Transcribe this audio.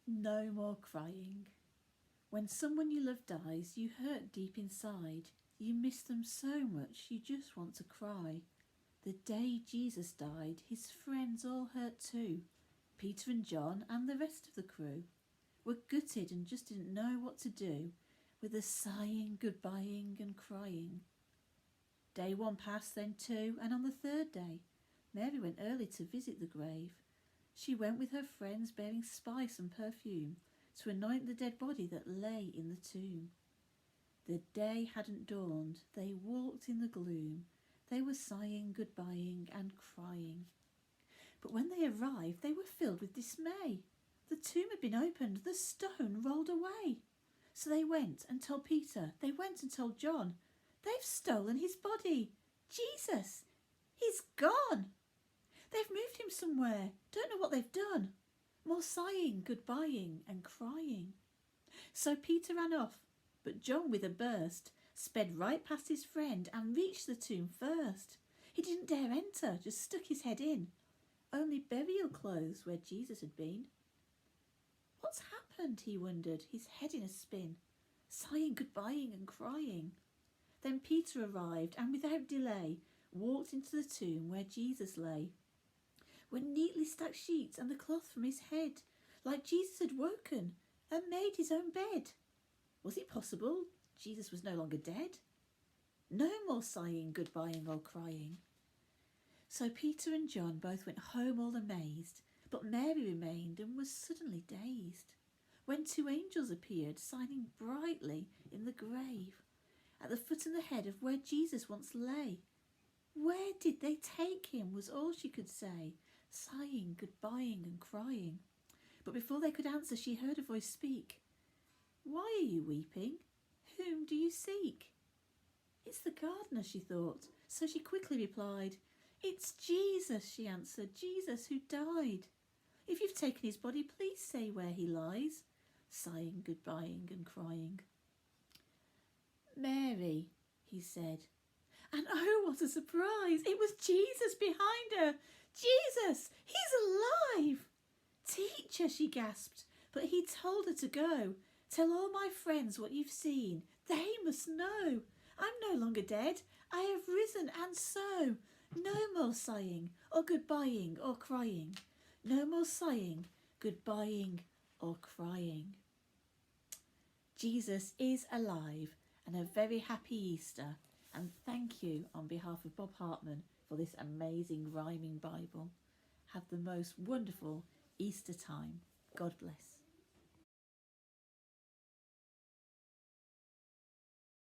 No more crying. When someone you love dies, you hurt deep inside. You miss them so much, you just want to cry. The day Jesus died, his friends all hurt too. Peter and John and the rest of the crew were gutted and just didn't know what to do, with the sighing, goodbying and crying. Day one passed, then two, and on the third day, Mary went early to visit the grave. She went with her friends bearing spice and perfume to anoint the dead body that lay in the tomb. The day hadn't dawned. They walked in the gloom. They were sighing, goodbying and crying. But when they arrived, they were filled with dismay. The tomb had been opened, the stone rolled away. So they went and told Peter, they went and told John, they've stolen his body. Jesus, he's gone. They've moved him somewhere, don't know what they've done. More sighing, goodbying and crying. So Peter ran off, but John with a burst sped right past his friend and reached the tomb first. He didn't dare enter, just stuck his head in. Only burial clothes where Jesus had been. What's happened, he wondered, his head in a spin, sighing, goodbying and crying. Then Peter arrived and without delay walked into the tomb where Jesus lay. Were neatly stacked sheets and the cloth from his head, like Jesus had woken and made his own bed. Was it possible Jesus was no longer dead? No more sighing, goodbying or crying. So Peter and John both went home all amazed, but Mary remained and was suddenly dazed, when two angels appeared, shining brightly in the grave, at the foot and the head of where Jesus once lay. Where did they take him, was all she could say, sighing, goodbying and crying. But before they could answer, she heard a voice speak. Why are you weeping? Whom do you seek? It's the gardener, she thought, so she quickly replied. It's Jesus, she answered, Jesus who died. If you've taken his body, please say where he lies, sighing, goodbying and crying. Mary, he said. And oh, what a surprise! It was Jesus behind her. Jesus, he's alive! Teacher, she gasped, but he told her to go. Tell all my friends what you've seen. They must know. I'm no longer dead. I have risen, and so no more sighing or goodbying or crying. No more sighing, goodbying or crying. Jesus is alive, and a very happy Easter. And thank you on behalf of Bob Hartman for this amazing rhyming Bible. Have the most wonderful Easter time. God bless.